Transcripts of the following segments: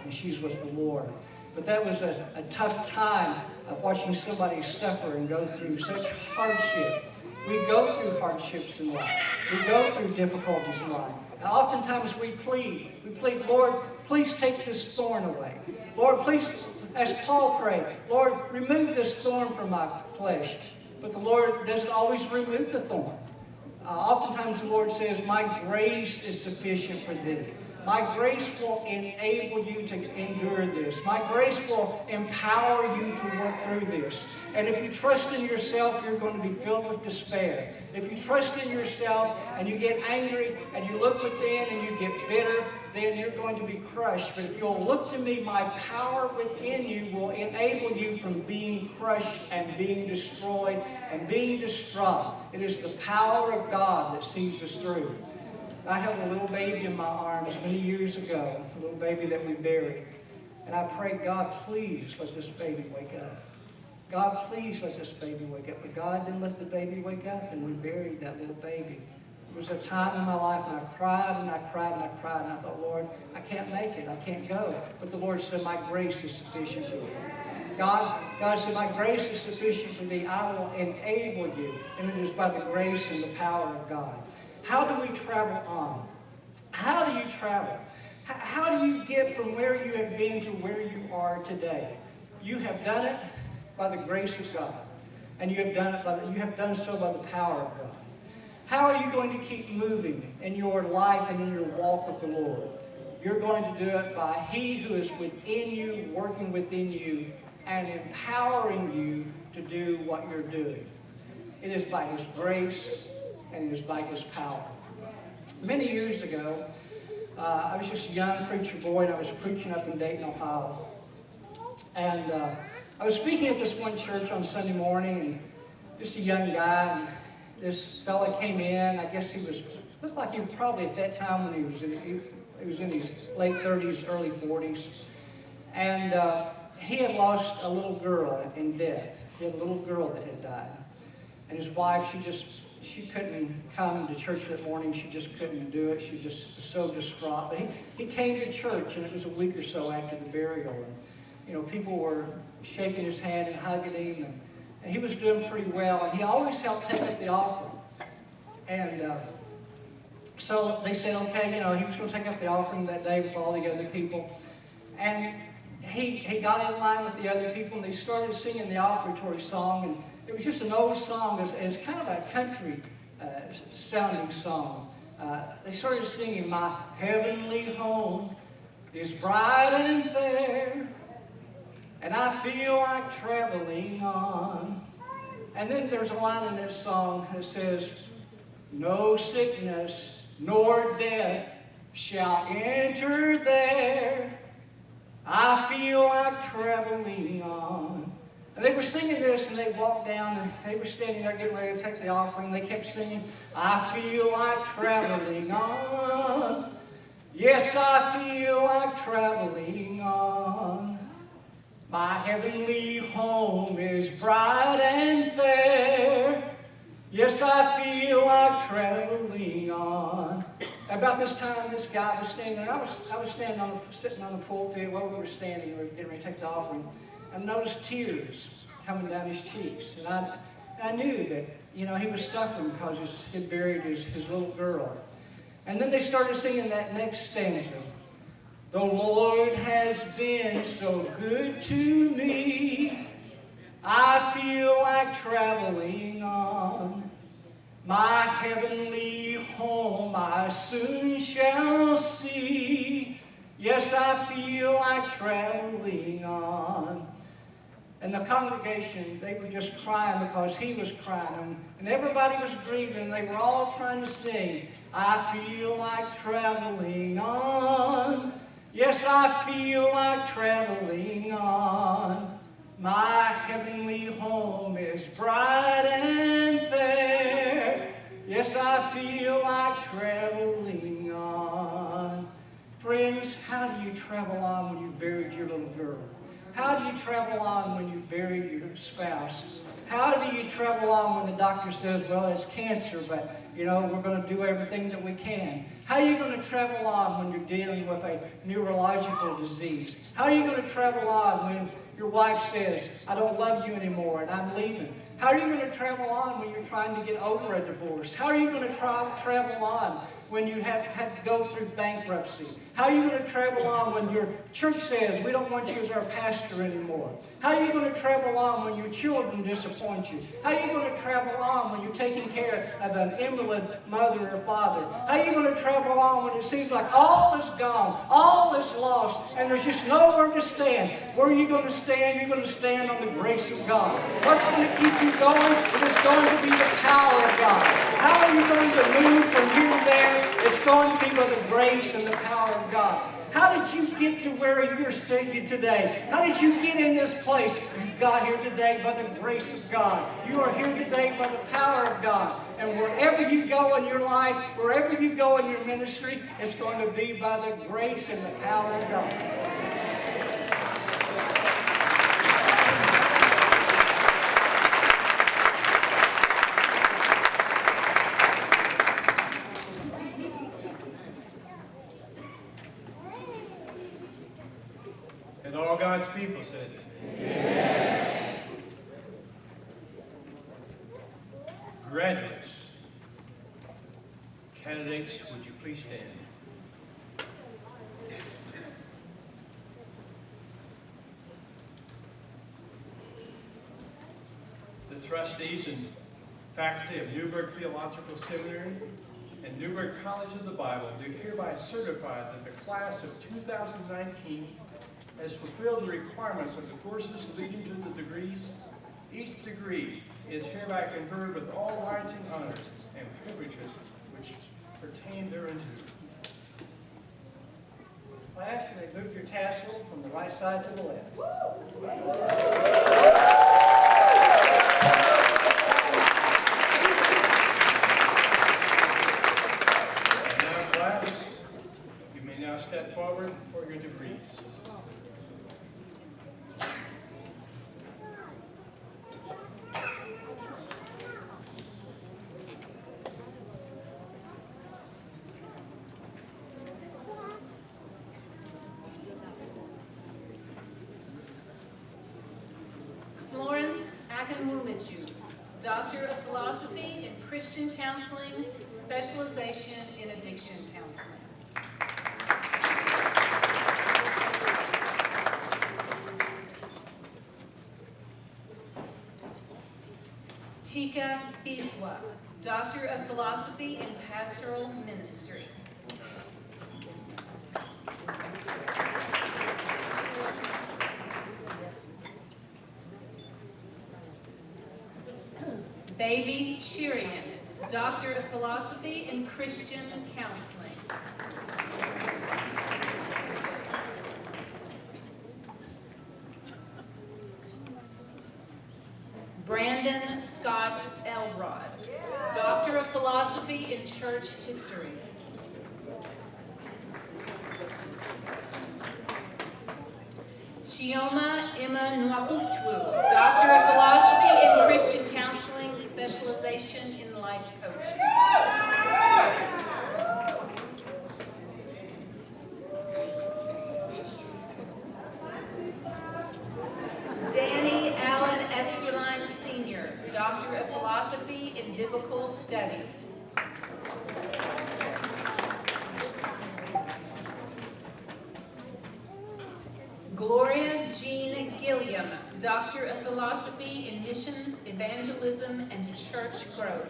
and she's with the Lord. But that was a tough time of watching somebody suffer and go through such hardship. We go through hardships in life. We go through difficulties in life. And oftentimes we plead, Lord, please take this thorn away. Lord, please, as Paul prayed, Lord, remove this thorn from my flesh. But the Lord doesn't always remove the thorn. Oftentimes the Lord says, my grace is sufficient for thee. My grace will enable you to endure this. My grace will empower you to work through this. And if you trust in yourself, you're going to be filled with despair. If you trust in yourself and you get angry and you look within and you get bitter, then you're going to be crushed. But if you'll look to me, my power within you will enable you from being crushed and being destroyed and being distraught. It is the power of God that sees us through. I had a little baby in my arms many years ago, a little baby that we buried. And I prayed, God, please let this baby wake up. God, please let this baby wake up. But God didn't let the baby wake up, and we buried that little baby. It was a time in my life when I cried and I cried and I cried, and I thought, Lord, I can't make it. I can't go. But the Lord said, my grace is sufficient for you. God said, my grace is sufficient for thee. I will enable you. And it is by the grace and the power of God. How do we travel on? How do you travel? How do you get from where you have been to where you are today? You have done it by the grace of God. And you have done so by the power of God. How are you going to keep moving in your life and in your walk with the Lord? You're going to do it by He who is within you, working within you, and empowering you to do what you're doing. It is by His grace and it is by His power. Many years ago, I was just a young preacher boy, and I was preaching up in Dayton, Ohio. And I was speaking at this one church on Sunday morning, and just a young guy, and this fella came in. I guess looked like he was probably at that time when he was in his late 30s, early 40s. And he had lost a little girl in death. He had a little girl that had died. And his wife, she couldn't come to church that morning. She just couldn't do it. She just was so distraught. But he came to church, and it was a week or so after the burial. And, people were shaking his hand and hugging him. And he was doing pretty well. And he always helped take up the offering. And so they said, okay, he was going to take up the offering that day with all the other people. And he got in line with the other people, and they started singing the offertory song. And it was just an old song. It's kind of a country sounding song. They started singing, my heavenly home is bright and fair, and I feel like traveling on. And then there's a line in that song that says, no sickness nor death shall enter there. I feel like traveling on. And they were singing this, and they walked down, and they were standing there getting ready to take the offering. They kept singing, I feel like traveling on. Yes, I feel like traveling on. My heavenly home is bright and fair. Yes, I feel like traveling on. About this time, this guy was standing there. I was sitting on the pulpit while we were standing. We were getting ready to take the offering. I noticed tears coming down his cheeks. And I knew that, he was suffering because he had buried his little girl. And then they started singing that next stanza. The Lord has been so good to me. I feel like traveling on. My heavenly home I soon shall see. Yes, I feel like traveling on. And the congregation, they were just crying because he was crying. And everybody was grieving. They were all trying to sing, I feel like traveling on. Yes, I feel like traveling on. My heavenly home is bright and fair. Yes, I feel like traveling on. Friends, how do you travel on when you buried your little girl? How do you travel on when you bury your spouse? How do you travel on when the doctor says, well, it's cancer, but, we're going to do everything that we can? How are you going to travel on when you're dealing with a neurological disease? How are you going to travel on when your wife says, I don't love you anymore and I'm leaving? How are you going to travel on when you're trying to get over a divorce? How are you going to travel on when you have to go through bankruptcy? How are you going to travel on when your church says, we don't want you as our pastor anymore? How are you going to travel on when your children disappoint you? How are you going to travel on when you're taking care of an invalid mother or father? How are you going to travel on when it seems like all is gone, all is lost, and there's just nowhere to stand? Where are you going to stand? You're going to stand on the grace of God. What's going to keep you going? It is going to be the power of God. How are you going to move from here to there? It's going to be by the grace and the power of God. How did you get to where you're sitting today? How did you get in this place? You got here today by the grace of God. You are here today by the power of God. And wherever you go in your life, wherever you go in your ministry, it's going to be by the grace and the power of God. And all God's people said, Amen. Graduates, candidates, would you please stand? The trustees and faculty of Newburgh Theological Seminary and Newburgh College of the Bible do hereby certify that the class of 2019 has fulfilled the requirements of the courses leading to the degrees. Each degree is hereby conferred with all rights and honors and privileges which pertain thereunto. Class, you may move your tassel from the right side to the left. And now, class, you may now step forward for your degrees. Doctor of Philosophy in Christian Counseling, specialization in addiction counseling. Tika Biswa, Doctor of Philosophy in Pastoral Ministry. Baby Chirian, Doctor of Philosophy in Christian Counseling. Brandon Scott Elrod, Doctor of Philosophy in Church History. Chioma Emma Nwakuchwu, Doctor of Philosophy in Christian Counseling, specialization in life coaching. Danny Allen Esterline Sr., Doctor of Philosophy in Biblical Studies. Gloria Jean Gilliam, Doctor of Philosophy in Missions, Evangelism, and Church Growth.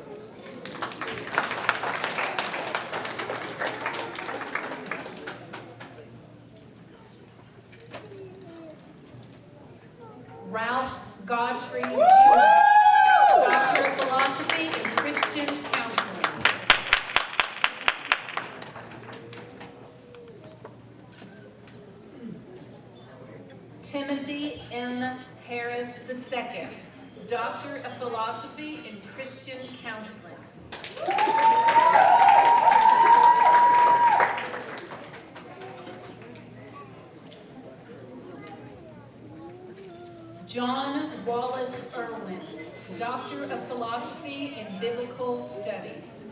Ralph Godfrey Jr., Doctor of Philosophy in Christian Counseling. Timothy M. Harris II, Doctor of Philosophy in Christian Counseling. John Wallace Irwin, Doctor of Philosophy in Biblical Studies.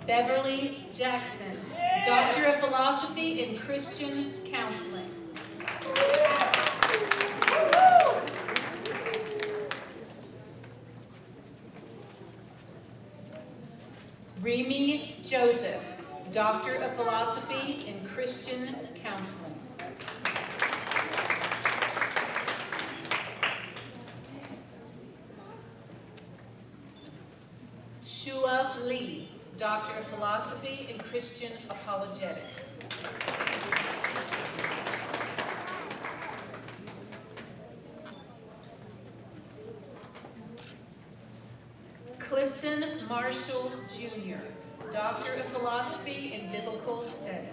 Beverly Jackson, Doctor of Philosophy in Christian Counseling. Remy Joseph, Doctor of Philosophy in Christian Counseling. Shua Lee, Doctor of Philosophy in Christian Apologetics. Clifton Marshall Jr., Doctor of Philosophy in Biblical Studies.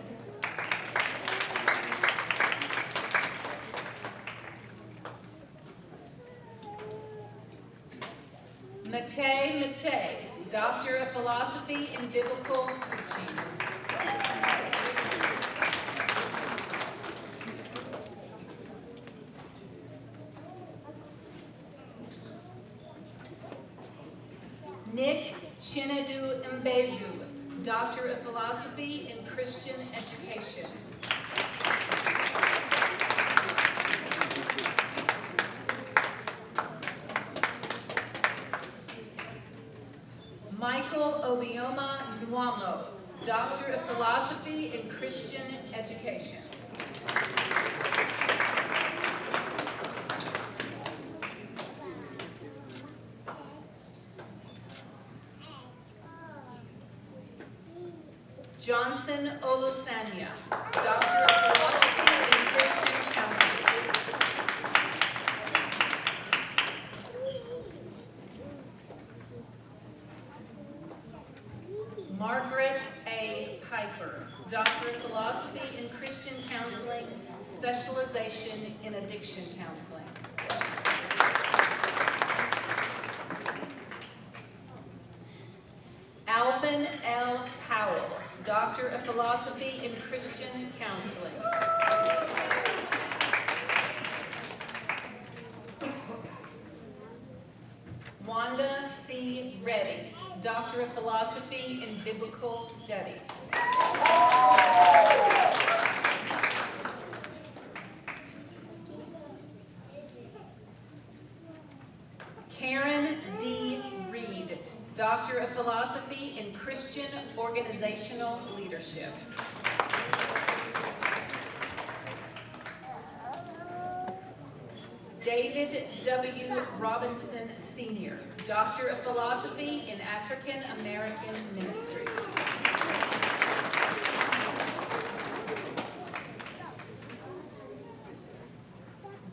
Matei, Doctor of Philosophy in Biblical Preaching. Nick Chinedu Mbezu, Doctor of Philosophy in Christian Education. Michael Obioma Nwamo, Doctor of Philosophy in Christian Education. Johnson Olusanya, Doctor of Philosophy in Christian Counseling. Margaret A. Piper, Doctor of Philosophy in Christian Counseling, specialization in addiction counseling. Alvin L. Powell, Doctor of Philosophy in Christian Counseling. Wanda C. Reddy, Doctor of Philosophy in Biblical Studies. Karen D. Reed, Doctor of Philosophy in Christian Organizational Leadership. David W. Robinson Sr., Doctor of Philosophy in African American Ministry.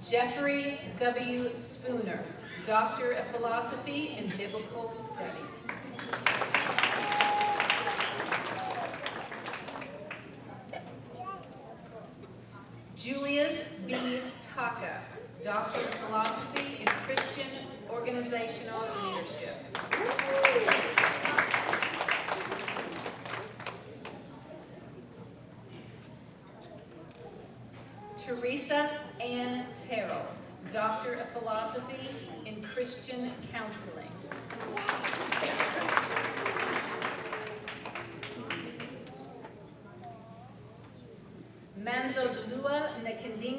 Jeffrey W. Spooner, Doctor of Philosophy in Biblical Studies. Julius B. Taka, Doctor of Philosophy in Christian Organizational Leadership. Teresa Ann Terrell, Doctor of Philosophy in Christian Counseling. Manzolua Nkandinga